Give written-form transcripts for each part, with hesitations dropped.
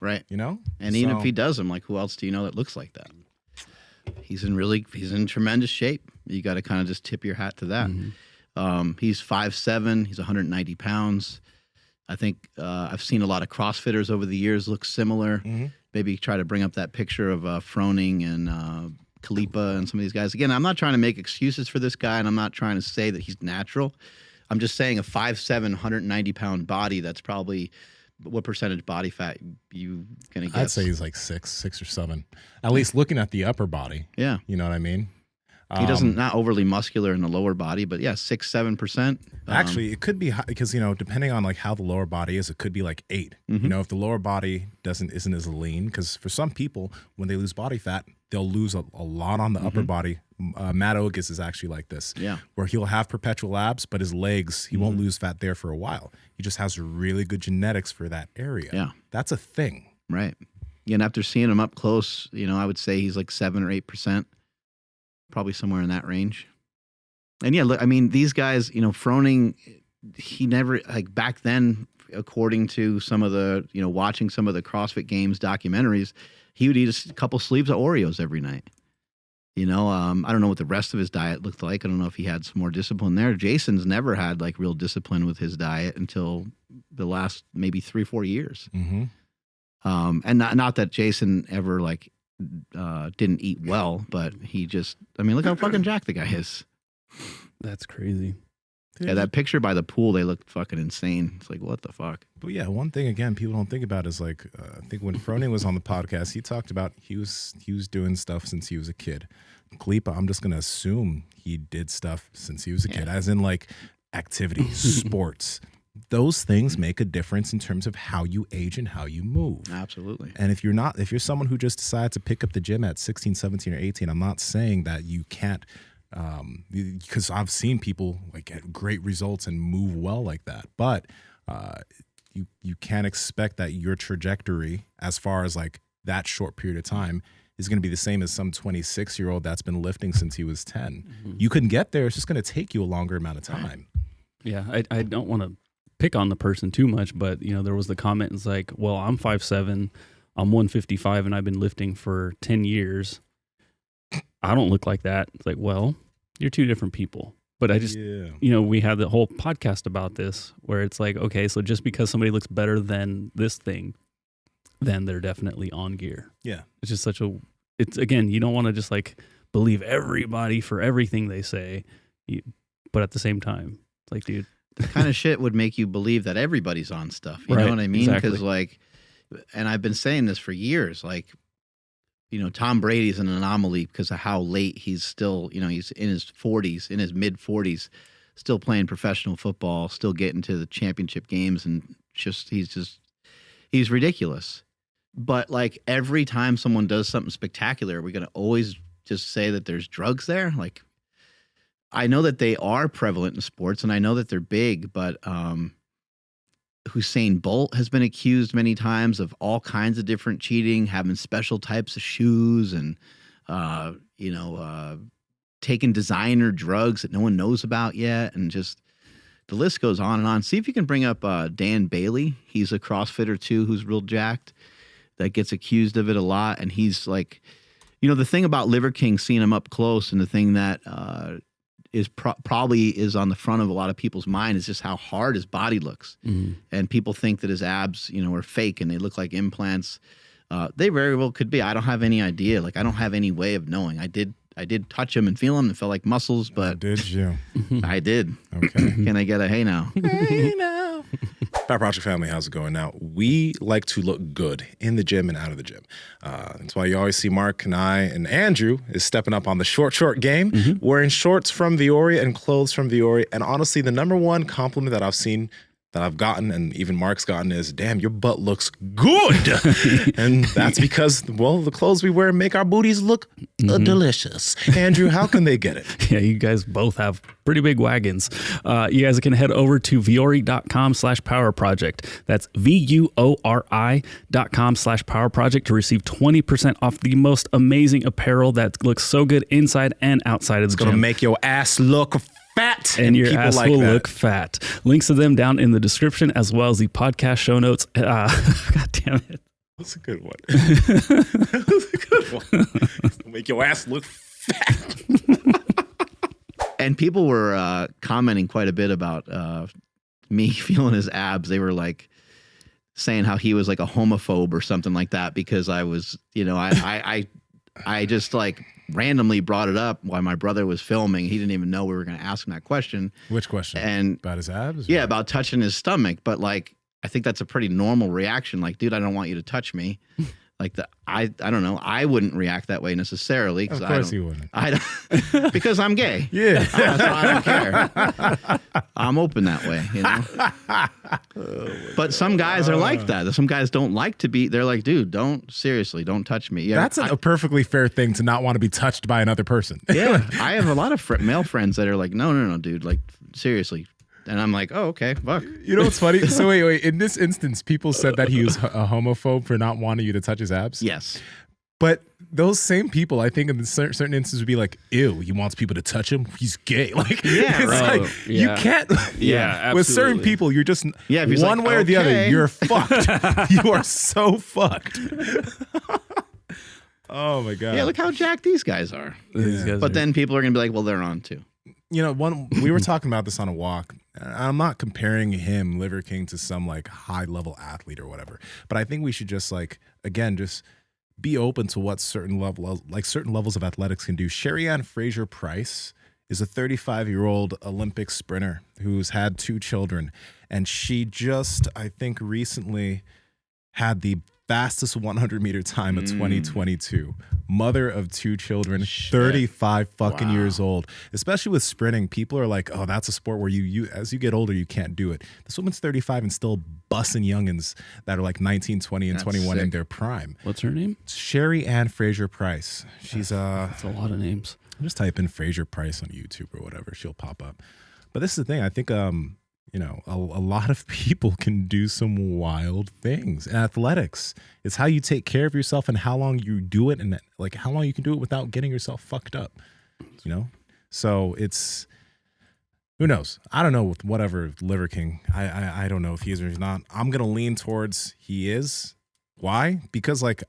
Right. You know? And even if he does them, like, who else do you know that looks like that? He's in tremendous shape. You got to kind of just tip your hat to that. He's 5'7". He's 190 pounds. I think I've seen a lot of CrossFitters over the years look similar. Maybe try to bring up that picture of Froning and Khalipa and some of these guys. Again, I'm not trying to make excuses for this guy, and I'm not trying to say that he's natural. I'm just saying a 5'7", 190-pound body, that's probably what percentage body fat you going to get? I'd say he's like 6 or 7. At least looking at the upper body. Yeah. You know what I mean? He doesn't, not overly muscular in the lower body, but yeah, 6-7%. Actually, it could be high because, you know, depending on like how the lower body is, it could be like 8. You know, if the lower body isn't as lean, because for some people, when they lose body fat, they'll lose a lot on the upper body. Matt Ogus is actually like this, where he'll have perpetual abs, but his legs, he won't lose fat there for a while. He just has really good genetics for that area. Yeah, that's a thing, right? And after seeing him up close, you know, I would say he's like 7 or 8%. Probably somewhere in that range. And yeah, look, I mean, these guys, you know, Froning, he never, like back then, according to some of the, you know, watching some of the CrossFit Games documentaries, he would eat a couple sleeves of Oreos every night. You know, I don't know what the rest of his diet looked like. I don't know if he had some more discipline there. Jason's never had like real discipline with his diet until the last maybe 3-4 years. And not that Jason ever like, didn't eat well, but he just, I mean, look how fucking jacked the guy is. That's crazy. Yeah, that picture by the pool, they looked fucking insane. It's like, what the fuck? But yeah, one thing again people don't think about is like, I think when Froning was on the podcast, he talked about he was doing stuff since he was a kid. Khalipa, I'm just gonna assume he did stuff since he was a kid, as in like activities, sports. Those things make a difference in terms of how you age and how you move. Absolutely. And if you're someone who just decides to pick up the gym at 16, 17, or 18, I'm not saying that you can't, because I've seen people like get great results and move well like that. But you can't expect that your trajectory, as far as like that short period of time, is going to be the same as some 26-year-old that's been lifting since he was 10. You can get there. It's just going to take you a longer amount of time. Yeah, I don't want to pick on the person too much, but you know, there was the comment, it's like, well, I'm 5'7", I'm 155, and I've been lifting for 10 years. I don't look like that. It's like, well, you're two different people. But I just, you know, we had the whole podcast about this where it's like, okay, so just because somebody looks better than this thing, then they're definitely on gear. Yeah. It's just it's again, you don't want to just like believe everybody for everything they say, but at the same time, it's like, dude, the kind of shit would make you believe that everybody's on stuff. You know what I mean? Because like, and I've been saying this for years, like, you know, Tom Brady's an anomaly because of how late he's still, you know, he's in his 40s, in his mid 40s, still playing professional football, still getting to the championship games. And he's ridiculous. But like every time someone does something spectacular, we're going to always just say that there's drugs there. Like, I know that they are prevalent in sports and I know that they're big, but Usain Bolt has been accused many times of all kinds of different cheating, having special types of shoes and, you know, taking designer drugs that no one knows about yet. And just the list goes on and on. See if you can bring up Dan Bailey. He's a CrossFitter too, who's real jacked, that gets accused of it a lot. And he's like, you know, the thing about Liver King, seeing him up close, and the thing that is probably is on the front of a lot of people's mind is just how hard his body looks. And people think that his abs, you know, are fake and they look like implants. They very well could be. I don't have any idea. Like, I don't have any way of knowing. I did touch him and feel him and felt like muscles, but did you? I did. Okay. Can I get a hey now? Hey now. Power Project family, how's it going? Now, we like to look good in the gym and out of the gym. That's why you always see Mark and I and Andrew is stepping up on the short game, wearing shorts from Viori and clothes from Viori. And honestly, the number one compliment that I've seen, that I've gotten, and even Mark's gotten, is, damn, your butt looks good. And that's because, well, the clothes we wear make our booties look delicious. Andrew, how can they get it? Yeah, you guys both have pretty big wagons. You guys can head over to viori.com/powerproject. That's VUORI.com/powerproject to receive 20% off the most amazing apparel that looks so good inside and outside of the gym. It's going to make your ass look fat, and your ass will look fat. Links to them down in the description, as well as the podcast show notes. God damn it. That's a good one. That's a good one. Make your ass look fat. And people were commenting quite a bit about me feeling his abs. They were like saying how he was like a homophobe or something like that because I was, you know, I just like randomly brought it up while my brother was filming. He didn't even know we were going to ask him that question. Which question? And about his abs? Yeah, about touching his stomach. But like, I think that's a pretty normal reaction. Like, dude, I don't want you to touch me. Like I don't know. I wouldn't react that way necessarily. Of course you wouldn't. I don't because I'm gay. Yeah. So I don't care. I'm open that way, you know. But some guys are like that. Some guys don't like to be. They're like, dude, don't touch me. Yeah, That's a perfectly fair thing to not want to be touched by another person. Yeah, I have a lot of male friends that are like, no, dude, like seriously. And I'm like, oh, okay, fuck. You know what's funny? So wait. In this instance, people said that he was a homophobe for not wanting you to touch his abs. Yes. But those same people, I think, in certain instances, would be like, "Ew, he wants people to touch him. He's gay." Like, yeah, it's right. like you can't. Yeah, absolutely. With certain people, you're just if one like, way or the other. okay. You're fucked. You are so fucked. Oh my god. Yeah, look how jacked these guys are. These guys But are- then people are gonna be like, well, they're on too. You know, we were talking about this on a walk. I'm not comparing him, Liver King, to some like high level athlete or whatever. But I think we should just like, again, just be open to what certain levels of athletics can do. Sherry-Ann Fraser-Price is a 35-year-old Olympic sprinter who's had 2 children. And she just, I think, recently had the fastest 100-meter time of 2022. Mother of 2 children, 35 fucking years old. Especially with sprinting, people are like, oh, that's a sport where you as you get older, you can't do it. This woman's 35 and still bussing youngins that are like 19, 20, and That's 21 in sick. their prime. What's her name? Sherry-Ann Fraser-Price. She's That's a lot of names. just type in Fraser-Price on YouTube or whatever, she'll pop up. But this is the thing, I think you know, a lot of people can do some wild things. And athletics, it's how you take care of yourself and how long you do it, and like how long you can do it without getting yourself fucked up. You know, so it's, who knows? I don't know with whatever Liver King. I don't know if he is or he's not. I'm gonna lean towards he is. Why? Because like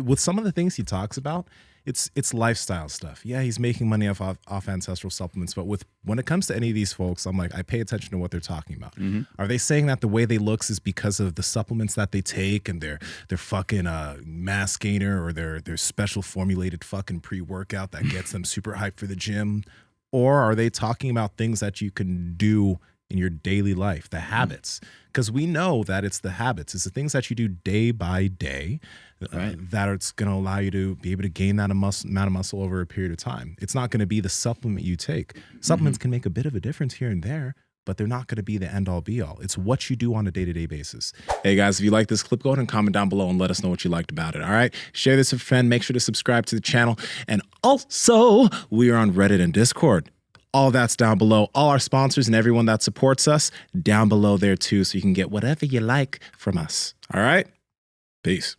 with some of the things he talks about, it's lifestyle stuff. Yeah, he's making money off ancestral supplements, but when it comes to any of these folks, I'm like, I pay attention to what they're talking about. Mm-hmm. Are they saying that the way they looks is because of the supplements that they take and their fucking mass gainer or their special formulated fucking pre-workout that gets them super hyped for the gym? Or are they talking about things that you can do in your daily life, the habits? Because we know that it's the habits. It's the things that you do day by day that it's going to allow you to be able to gain that amount of muscle over a period of time. It's not going to be the supplement you take. Supplements can make a bit of a difference here and there, but they're not going to be the end-all be-all. It's what you do on a day-to-day basis. Hey, guys, if you like this clip, go ahead and comment down below and let us know what you liked about it, all right? Share this with a friend. Make sure to subscribe to the channel. And also, we are on Reddit and Discord. All that's down below. All our sponsors and everyone that supports us down below there too, so you can get whatever you like from us. All right? Peace.